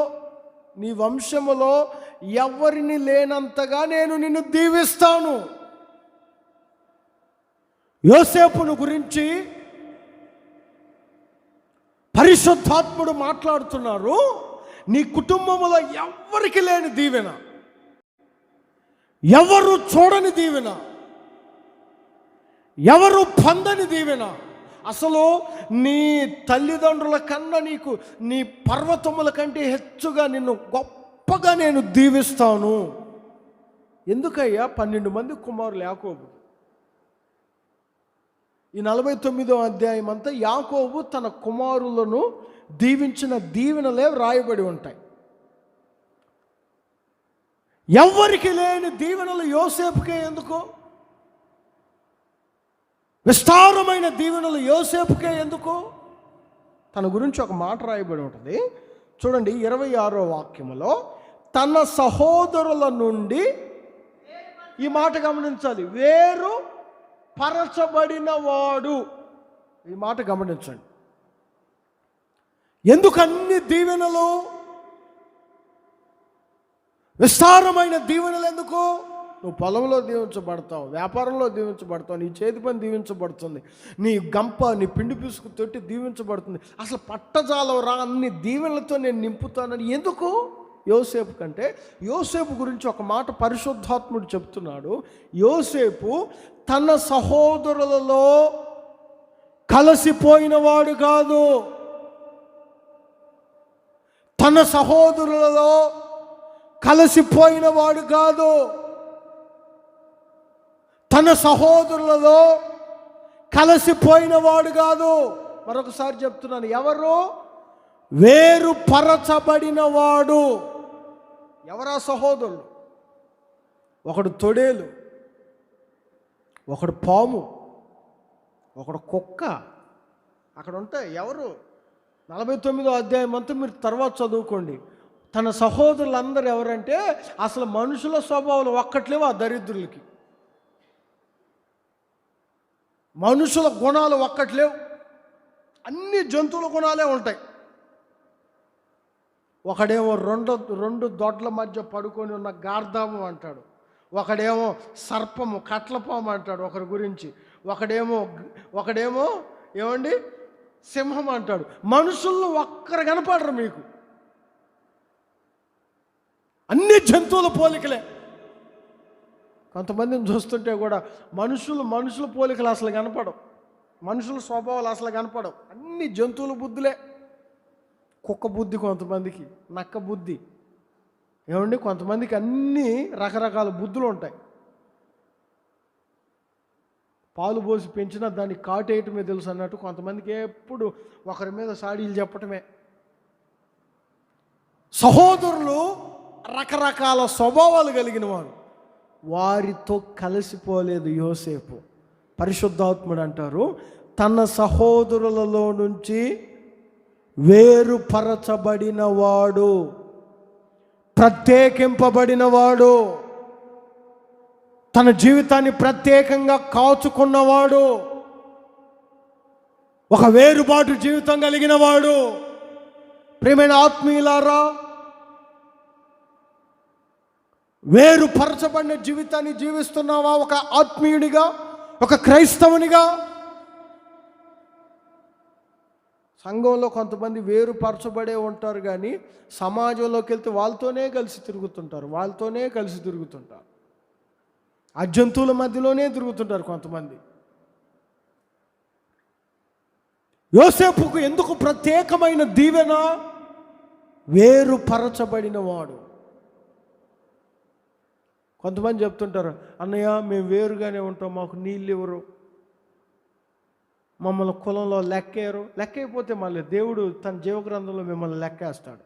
నీ వంశములో ఎవరిని లేనంతగా నేను నిన్ను దీవిస్తాను. యోసేపును గురించి పరిశుద్ధాత్ముడు మాట్లాడుతున్నారు. నీ కుటుంబంలో ఎవరికి లేని దీవెన, ఎవరు చూడని దీవెన, ఎవరు పొందని దీవెన. అసలు నీ తల్లిదండ్రుల కన్నా నీకు నీ పర్వతముల కంటే హెచ్చుగా నిన్ను గొప్పగా నేను దీవిస్తాను. ఎందుకయ్యా? 12 మంది కుమారులు యాకోబు. ఈ 49వ అధ్యాయం అంతా యాకోబు తన కుమారులను దీవించిన దీవెనలే రాయబడి ఉంటాయి. ఎవరికి లేని దీవెనలు యోసేపుకే ఎందుకు? విస్తారమైన దీవెనలు యోసేపుకే ఎందుకు? తన గురించి ఒక మాట రాయబడి ఉంటుంది చూడండి, 26వ వాక్యములో తన సహోదరుల నుండి, ఈ మాట గమనించాలి, వేరు పరచబడిన వాడు. ఈ మాట గమనించండి. ఎందుకు అన్ని దీవెనలు, విస్తారమైన దీవెనలు ఎందుకు? నువ్వు పొలంలో దీవించబడతావు, వ్యాపారంలో దీవించబడతావు, నీ చేతి పని దీవించబడుతుంది, నీ గంప, నీ పిండి పిసుకు తొట్టి దీవించబడుతుంది. అసలు పట్టజాలం రా, అన్ని దీవెనలతో నేను నింపుతానని ఎందుకు? యోసేపు కంటే, యోసేపు గురించి ఒక మాట పరిశుద్ధాత్ముడు చెప్తున్నాడు. యోసేపు తన సహోదరులలో కలిసిపోయిన వాడు కాదు, తన సహోదరులలో కలిసిపోయిన వాడు కాదు, తన సహోదరులలో కలిసిపోయిన వాడు కాదు. మరొకసారి చెప్తున్నాను, ఎవరు? వేరుపరచబడిన వాడు. ఎవరా సహోదరులు? ఒకడు తొడేలు, ఒకడు పాము, ఒకడు కుక్క. అక్కడ ఉంటాయి. ఎవరు? 49వ అధ్యాయం అంతా మీరు తర్వాత చదువుకోండి. తన సహోదరులందరూ ఎవరంటే అసలు మనుషుల స్వభావాలు ఒక్కట్లేవు ఆ దరిద్రులకి. మనుషుల గుణాలు ఒక్కట్లేవు, అన్ని జంతువుల గుణాలే ఉంటాయి. ఒకడేమో రెండు దొడ్ల మధ్య పడుకొని ఉన్న గార్ధాము అంటాడు, ఒకడేమో సర్పము కట్లపాము అంటాడు ఒకరి గురించి, ఒకడేమో ఏమండి సింహం అంటాడు. మనుషుల్లో ఒక్కరు కనపడరు మీకు, అన్ని జంతువుల పోలికలే. కొంతమందిని చూస్తుంటే కూడా మనుషుల పోలికలు అసలు కనపడవు, మనుషుల స్వభావాలు అసలు కనపడవు, అన్ని జంతువుల బుద్ధులే. కుక్క బుద్ధి కొంతమందికి, నక్క బుద్ధి, ఏమండి కొంతమందికి అన్ని రకరకాల బుద్ధులు ఉంటాయి. పాలు పోసి పెంచినా దాన్ని కాటేయటమే తెలుసు అన్నట్టు కొంతమందికి ఎప్పుడు ఒకరి మీద సాడీలు చెప్పటమే. సహోదరులు రకరకాల స్వభావాలు కలిగిన వారు, వారితో కలిసిపోలేదు యోసేపు. పరిశుద్ధాత్ముడు అంటారు, తన సహోదరులలో నుంచి వేరుపరచబడిన వాడు, ప్రత్యేకింపబడిన వాడు, తన జీవితాన్ని ప్రత్యేకంగా కాచుకున్నవాడు, ఒక వేరుబాటు జీవితం కలిగిన వాడు. ప్రియమైన ఆత్మీయులారా, వేరుపరచబడిన జీవితాన్ని జీవిస్తున్నావా? ఒక ఆత్మీయునిగా, ఒక క్రైస్తవునిగా. సంఘంలో కొంతమంది వేరుపరచబడే ఉంటారు, కానీ సమాజంలోకి వెళ్తే వాళ్ళతోనే కలిసి తిరుగుతుంటారు. ఆ జంతువుల మధ్యలోనే తిరుగుతుంటారు కొంతమంది. యోసేపుకు ఎందుకు ప్రత్యేకమైన దీవెన? వేరుపరచబడిన వాడు. కొంతమంది చెప్తుంటారు, అన్నయ్య మేము వేరుగానే ఉంటాం, మాకు నీళ్ళు ఇవ్వరు, మమ్మల్ని కులంలో లెక్కేయరు. లెక్కైపోతే మళ్ళీ దేవుడు తన జీవగ్రంథంలో మిమ్మల్ని లెక్కేస్తాడు.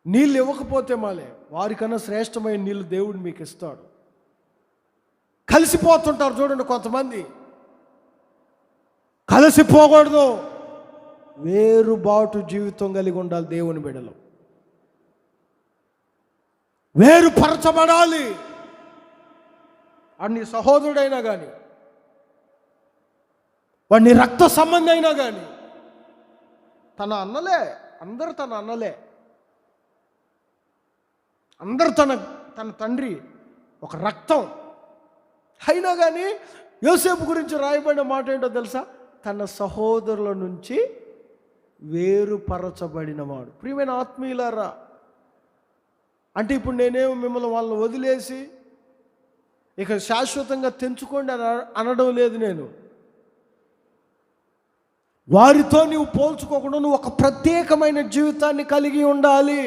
నీళ్ళు ఇవ్వకపోతే మళ్ళీ వారికన్నా శ్రేష్టమైన నీళ్ళు దేవుడు మీకు ఇస్తాడు. కలిసిపోతుంటారు చూడండి కొంతమంది. కలిసిపోకూడదు, వేరుబాటు జీవితం కలిగి ఉండాలి. దేవుని బిడ్డలు వేరుపరచబడాలి. వాడిని సహోదరుడైనా కానీ, వాడిని రక్త సంబంధి అయినా కానీ, తన అన్నలే, అందరూ తన అన్నలే, అందరూ తన తండ్రి, ఒక రక్తం అయినా కానీ యోసేపు గురించి రాయబడిన మాట ఏంటో తెలుసా? తన సహోదరుల నుంచి వేరుపరచబడినవాడు. ప్రియమైన ఆత్మీయులారా, అంటే ఇప్పుడు నేనేమో మిమ్మల్ని వాళ్ళని వదిలేసి ఇక శాశ్వతంగా తెంచుకోండి అనడం లేదు. నేను వారితో నీవు పోల్చుకోకుండా నువ్వు ఒక ప్రత్యేకమైన జీవితాన్ని కలిగి ఉండాలి.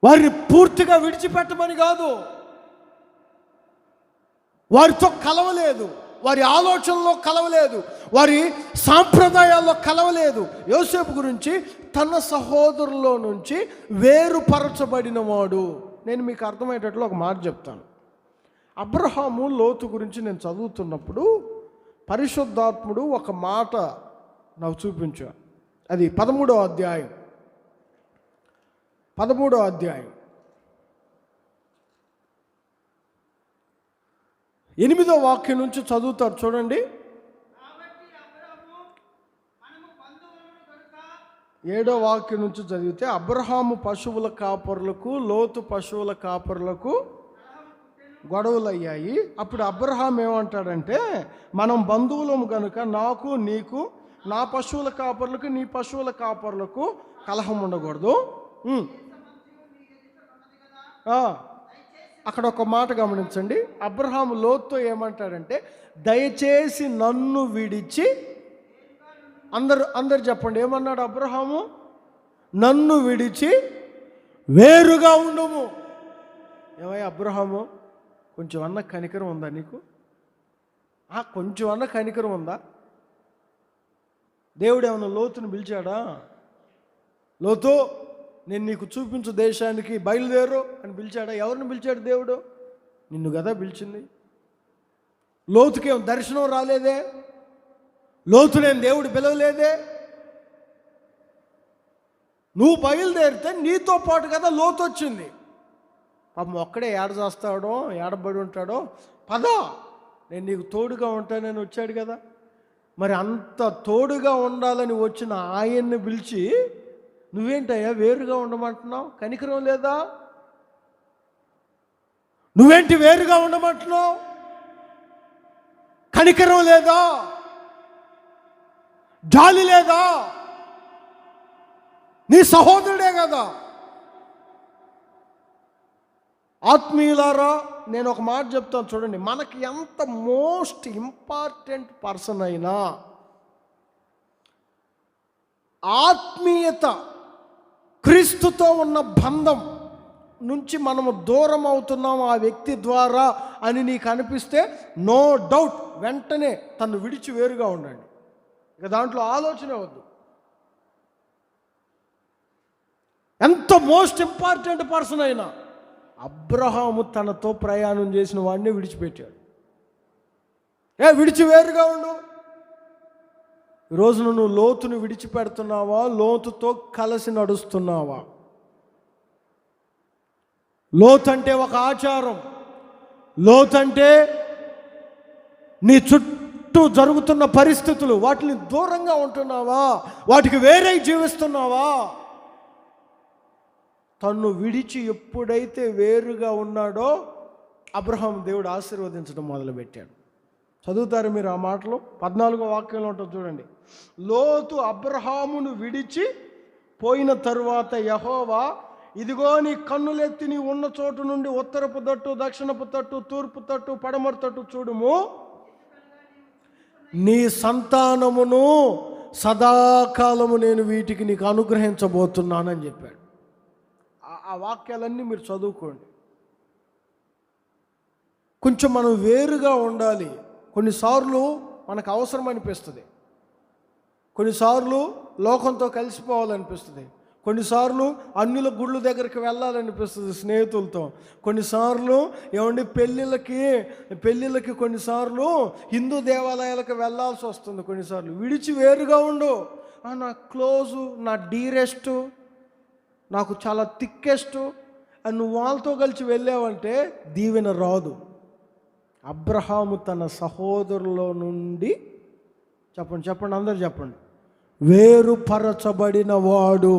వారిని పూర్తిగా విడిచిపెట్టమని కాదు, వారితో కలవలేదు, వారి ఆలోచనలో కలవలేదు, వారి సాంప్రదాయాల్లో కలవలేదు. యోసేపు గురించి తన సహోదరులో నుంచి వేరుపరచబడిన వాడు. నేను మీకు అర్థమయ్యేటట్లు ఒక మాట చెప్తాను. అబ్రహాము లోతు గురించి నేను చదువుతున్నప్పుడు పరిశుద్ధాత్ముడు ఒక మాట నాకు చూపించా. అది 13వ అధ్యాయం 8వ వాక్యం నుంచి చదువుతారు చూడండి. 7వ వాక్యం నుంచి చదివితే, అబ్రహాము పశువుల కాపరులకు లోతు పశువుల కాపరులకు గొడవలు అయ్యాయి. అప్పుడు అబ్రహాం ఏమంటాడంటే, మనం బంధువులము కనుక నాకు నీకు నా పశువుల కాపరులకు నీ పశువుల కాపరులకు కలహం ఉండకూడదు. అక్కడ ఒక మాట గమనించండి. అబ్రహాము లోతుతో ఏమంటాడంటే, దయచేసి నన్ను విడిచి, అందరు చెప్పండి, ఏమన్నాడు అబ్రహాము? నన్ను విడిచి వేరుగా ఉండుము. ఏమయ్య అబ్రహాము, కొంచెం అన్న కనికరం ఉందా నీకు? కొంచెం అన్న కనికరం ఉందా? దేవుడు ఏమన్నా లోతుని పిలిచాడా? లోతు, నేను నీకు చూపించు దేశానికి బయలుదేరు అని పిలిచాడా? ఎవరిని పిలిచాడు దేవుడు? నిన్ను కదా పిలిచింది. లోతుకేం దర్శనం రాలేదే? లోతు నేను దేవుడు పిలవలేదే? నువ్వు నీతో పాటు కదా లోతు వచ్చింది. పాపం ఒక్కడే ఏడ చేస్తాడో ఏడబడి ఉంటాడో, పద నేను నీకు తోడుగా ఉంటానని వచ్చాడు కదా. మరి అంత తోడుగా ఉండాలని వచ్చిన ఆయన్ని పిలిచి నువ్వేంటయ్యా వేరుగా ఉండమంటున్నావు? కనికరం లేదా? నువ్వేంటి వేరుగా ఉండమంటున్నావు? కనికరం లేదా? జాలి లేదా? నీ సహోదరుడే కదా. ఆత్మీయులారా, నేను ఒక మాట చెప్తాను చూడండి. మనకి ఎంత మోస్ట్ ఇంపార్టెంట్ పర్సన్ అయినా ఆత్మీయత, క్రీస్తుతో ఉన్న బంధం నుంచి మనము దూరం అవుతున్నాం ఆ వ్యక్తి ద్వారా అని నీకు అనిపిస్తే నో డౌట్ వెంటనే తను విడిచి వేరుగా ఉండండి. ఇక దాంట్లో ఆలోచన వద్దు. ఎంత మోస్ట్ ఇంపార్టెంట్ పర్సన్ అయినా అబ్రహాము తనతో ప్రయాణం చేసిన వాడిని విడిచిపెట్టాడు. విడిచి వేరుగా ఉండు. ఈరోజు నువ్వు లోతును విడిచిపెడుతున్నావా? లోతుతో కలిసి నడుస్తున్నావా? లోతు అంటే ఒక ఆచారం. లోతు అంటే నీ చుట్టూ జరుగుతున్న పరిస్థితులు, వాటిని దూరంగా ఉంటున్నావా? వాటికి వేరే జీవిస్తున్నావా? తన్ను విడిచి ఎప్పుడైతే వేరుగా ఉన్నాడో అబ్రహాం దేవుడు ఆశీర్వదించడం మొదలుపెట్టాడు. చదువుతారు మీరు ఆ మాటలు? 14వ వాక్యంలో ఉంటుంది చూడండి. లోతు అబ్రహామును విడిచి పోయిన తరువాత యెహోవా, ఇదిగో నీ కన్నులెత్తి నీ ఉన్న చోటు నుండి ఉత్తరపు తట్టు, దక్షిణపు తట్టు, తూర్పు తట్టు, పడమర తట్టు చూడుము. నీ సంతానమును సదాకాలము నేను వీటికి నీకు అనుగ్రహించబోతున్నానని చెప్పాడు. ఆ వాక్యాలన్నీ మీరు చదువుకోండి. కొంచెం మనం వేరుగా ఉండాలి. కొన్నిసార్లు మనకు అవసరం అనిపిస్తుంది, కొన్నిసార్లు లోకంతో కలిసిపోవాలనిపిస్తుంది, కొన్నిసార్లు అన్యుల గుళ్ళు దగ్గరికి వెళ్ళాలనిపిస్తుంది స్నేహితులతో, కొన్నిసార్లు ఏమండి పెళ్ళిళ్ళకి కొన్నిసార్లు హిందూ దేవాలయాలకు వెళ్ళాల్సి వస్తుంది. కొన్నిసార్లు విడిచి వేరుగా ఉండు. నా క్లోజు, నా డీరెస్ట్, నాకు చాలా థిక్కెస్ట్ అని నువ్వు వాళ్ళతో కలిసి వెళ్ళావంటే దీవెన రాదు. అబ్రహాము తన సహోదరుల నుండి చెప్పండి అందరు చెప్పండి, వేరుపరచబడిన వాడు.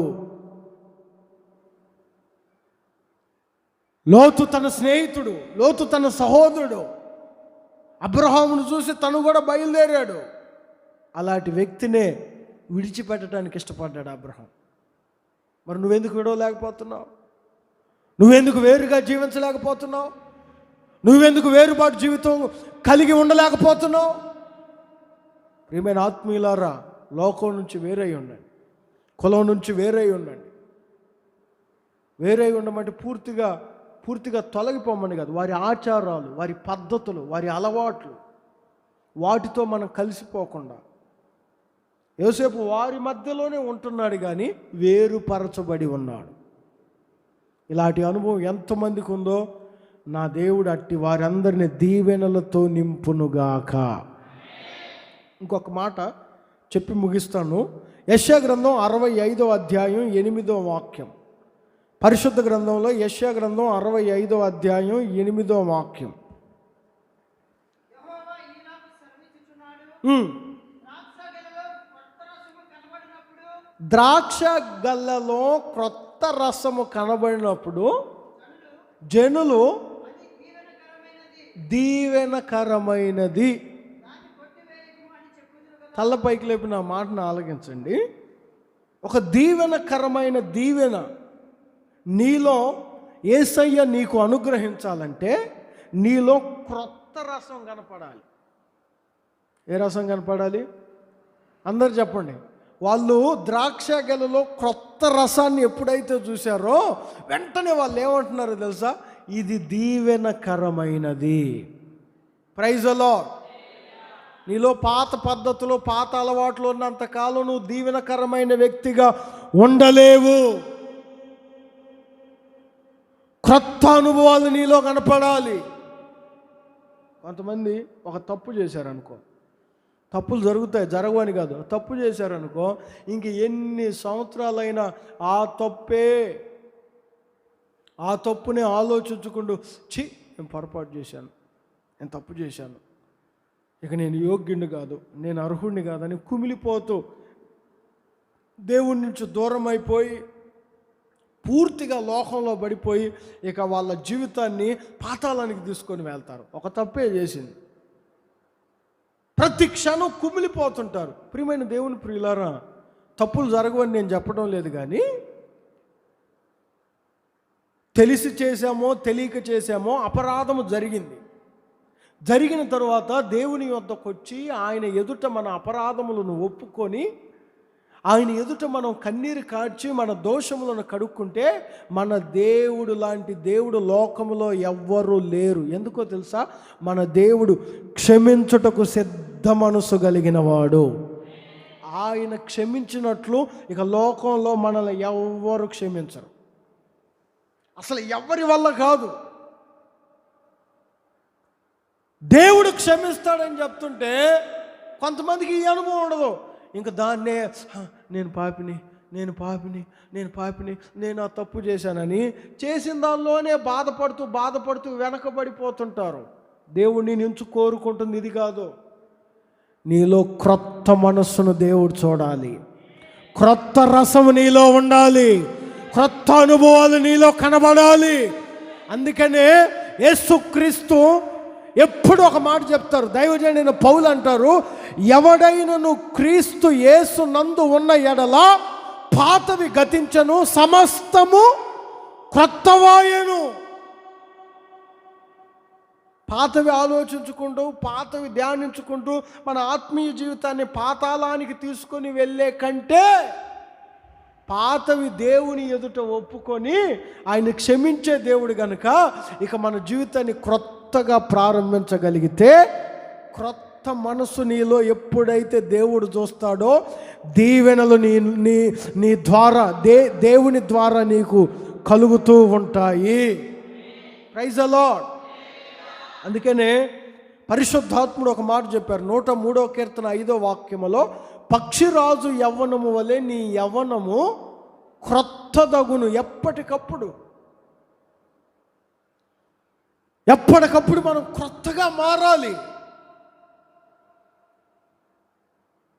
లోతు తన స్నేహితుడు, లోతు తన సహోదరుడు. అబ్రహామును చూసి తను కూడా బయలుదేరాడు. అలాంటి వ్యక్తినే విడిచిపెట్టడానికి ఇష్టపడ్డాడు అబ్రహాం. మరి నువ్వెందుకు విడవలేకపోతున్నావు? నువ్వెందుకు వేరుగా జీవించలేకపోతున్నావు? నువ్వెందుకు వేరుబాటు జీవితం కలిగి ఉండలేకపోతున్నావు? ప్రియమైన ఆత్మీయులారా, లోకం నుంచి వేరై ఉండండి, కులం నుంచి వేరై ఉండండి. వేరై ఉండమంటే పూర్తిగా తొలగిపోమని కాదు. వారి ఆచారాలు, వారి పద్ధతులు, వారి అలవాట్లు, వాటితో మనం కలిసిపోకుండా. యోసేపు వారి మధ్యలోనే ఉంటున్నాడు కానీ వేరుపరచబడి ఉన్నాడు. ఇలాంటి అనుభవం ఎంతమందికి ఉందో నా దేవుడు అట్టి వారందరిని దీవెనలతో నింపునుగాక. ఇంకొక మాట చెప్పి ముగిస్తాను. యెషయా గ్రంథం 65వ అధ్యాయం 8వ వాక్యం. పరిశుద్ధ గ్రంథంలో యెషయా గ్రంథం 65వ అధ్యాయం 8వ వాక్యం. ద్రాక్ష గల్లలో క్రొత్త రసము కనబడినప్పుడు జనులు దీవెనకరమైనది. తలపైకి లేపిన మాటను ఆలకించండి. ఒక దీవెనకరమైన దీవెన నీలో యేసయ్య నీకు అనుగ్రహించాలంటే నీలో క్రొత్త రసం కనపడాలి. ఏ రసం కనపడాలి? అందరు చెప్పండి. వాళ్ళు ద్రాక్ష గెలలో క్రొత్త రసాన్ని ఎప్పుడైతే చూశారో వెంటనే వాళ్ళు ఏమంటున్నారో తెలుసా? ఇది దీవెనకరమైనది. Praise the lord. నీలో పాత పద్ధతులు, పాత అలవాట్లు ఉన్నంతకాలం నువ్వు దీవెనకరమైన వ్యక్తిగా ఉండలేవు. క్రొత్త అనుభవాలు నీలో కనపడాలి. కొంతమంది ఒక తప్పు చేశారనుకో, తప్పులు జరుగుతాయి, జరగవని కాదు, తప్పు చేశారనుకో, ఇంక ఎన్ని సంవత్సరాలైనా ఆ తప్పునే ఆలోచించుకుంటూ నేను పొరపాటు చేశాను, నేను తప్పు చేశాను, ఇక నేను యోగ్యుడిని కాదు, నేను అర్హుడిని కాదని కుమిలిపోతూ దేవుడి నుంచి దూరం అయిపోయి పూర్తిగా లోకంలో పడిపోయి ఇక వాళ్ళ జీవితాన్ని పాతాళానికి తీసుకొని వెళ్తారు. ఒక తప్పే చేసింది, ప్రతి క్షణం కుమిలిపోతుంటారు. ప్రియమైన దేవుని ప్రియులారా, తప్పులు జరగవని నేను చెప్పడం లేదు, కానీ తెలిసి చేశామో తెలియక చేశామో అపరాధము జరిగింది. జరిగిన తరువాత దేవుని వద్దకు వచ్చి ఆయన ఎదుట మన అపరాధములను ఒప్పుకొని ఆయన ఎదుట మనం కన్నీరు కార్చి మన దోషములను కడుక్కుంటే మన దేవుడు లాంటి దేవుడు లోకములో ఎవ్వరూ లేరు. ఎందుకో తెలుసా? మన దేవుడు క్షమించుటకు సిద్ధ మనసు కలిగిన వాడు. ఆయన క్షమించినట్లు ఇక లోకంలో మనల్ని ఎవ్వరు క్షమించరు. అసలు ఎవరి వల్ల కాదు. దేవుడు క్షమిస్తాడని చెప్తుంటే కొంతమందికి ఈ అనుభవం ఉండదు. ఇంకా దాన్నే నేను పాపిని నేను ఆ తప్పు చేశానని చేసిన దానిలోనే బాధపడుతూ వెనకబడిపోతుంటారు. దేవుడిని నుంచి కోరుకుంటుంది ఇది కాదు. నీలో క్రొత్త మనస్సును దేవుడు చూడాలి, క్రొత్త రసము నీలో ఉండాలి, క్రొత్త అనుభవాలు నీలో కనబడాలి. అందుకనే యేసుక్రీస్తు ఎప్పుడు ఒక మాట చెప్తారు. దైవజనుడైన పౌలు అంటారు, ఎవడైనను క్రీస్తు యేసు నందు ఉన్న ఎడల పాతవి గతించను, సమస్తము క్రొత్తవాయెను. పాతవి ఆలోచించుకుంటూ, పాతవి ధ్యానించుకుంటూ మన ఆత్మీయ జీవితాన్ని పాతాళానికి తీసుకొని వెళ్ళే కంటే పాతవి దేవుని ఎదుట ఒప్పుకొని ఆయన క్షమించే దేవుడు కనుక ఇక మన జీవితాన్ని క్రొత్తగా ప్రారంభించగలిగితే, క్రొత్త మనసు నీలో ఎప్పుడైతే దేవుడు చూస్తాడో దీవెనలు నీ ద్వారా దేవుని ద్వారా నీకు కలుగుతూ ఉంటాయి. Praise the Lord. అందుకనే పరిశుద్ధాత్ముడు ఒక మాట చెప్పారు 103వ కీర్తన 5వ వాక్యములో, పక్షిరాజు యవ్వనము వలె నీ యవ్వనము క్రొత్తదగును. ఎప్పటికప్పుడు మనం క్రొత్తగా మారాలి.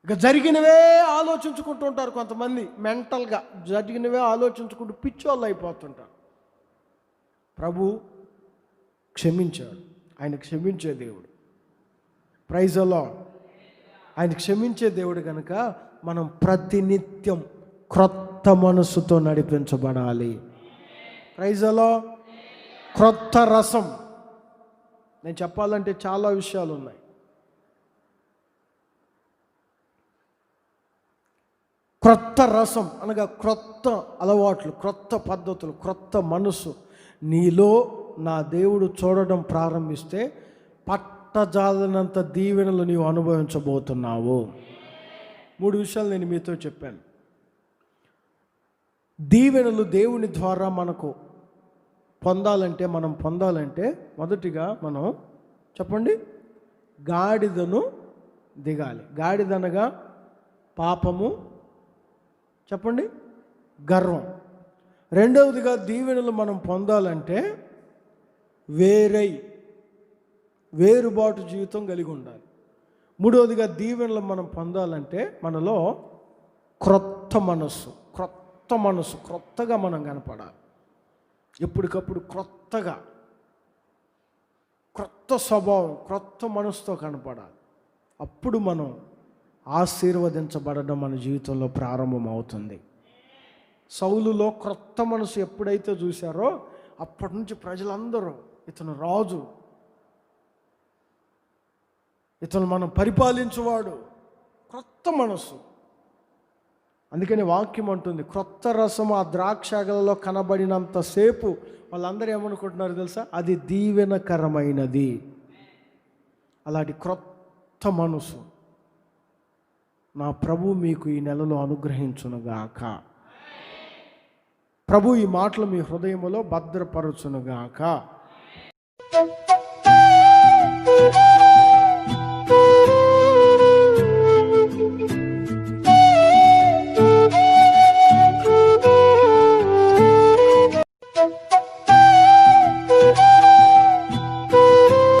ఇక జరిగినవే ఆలోచించుకుంటూ ఉంటారు కొంతమంది, మెంటల్గా జరిగినవే ఆలోచించుకుంటూ పిచ్చోళ్ళు అయిపోతుంటారు. ప్రభు క్షమించాడు, ఆయన క్షమించే దేవుడు. Praise the Lord. ఆయన క్షమించే దేవుడు కనుక మనం ప్రతినిత్యం క్రొత్త మనస్సుతో నడిపించబడాలి. Praise the lord. క్రొత్త రసం, నేను చెప్పాలంటే చాలా విషయాలు ఉన్నాయి. క్రొత్త రసం అనగా క్రొత్త అలవాట్లు, క్రొత్త పద్ధతులు, క్రొత్త మనసు నీలో నా దేవుడు చూడడం ప్రారంభిస్తే పట్టజాలనంత దీవెనలు నీవు అనుభవించబోతున్నావు. 3 విషయాలు నేను మీతో చెప్పాను. దీవెనలు దేవుని ద్వారా మనకు మనం పొందాలంటే మొదటిగా మనం చెప్పండి, గాడిదను దిగాలి. గాడిదనగా పాపము, చెప్పండి, గర్వం. రెండవదిగా దీవెనలు మనం పొందాలంటే వేరుబాటు జీవితం కలిగి ఉండాలి. మూడవదిగా దీవెనలు మనం పొందాలంటే మనలో క్రొత్త మనసు, క్రొత్తగా మనం కనపడాలి. ఎప్పటికప్పుడు క్రొత్త స్వభావం, క్రొత్త మనసుతో కనపడాలి. అప్పుడు మనం ఆశీర్వదించబడడం మన జీవితంలో ప్రారంభం అవుతుంది. సౌలులో క్రొత్త మనసు ఎప్పుడైతే చూశారో అప్పటి నుంచి ప్రజలందరూ ఇతను రాజు, ఇతను మనం పరిపాలించువాడు, క్రొత్త మనసు. అందుకని వాక్యం అంటుంది, క్రొత్త రసం ఆ ద్రాక్షగలలో కనబడినంతసేపు వాళ్ళందరూ ఏమనుకుంటున్నారు తెలుసా? అది దీవెనకరమైనది. అలాంటి క్రొత్త మనసు నా ప్రభు మీకు ఈ నెలలో అనుగ్రహించునుగాక. ప్రభు ఈ మాటలు మీ హృదయములో భద్రపరచునుగాక.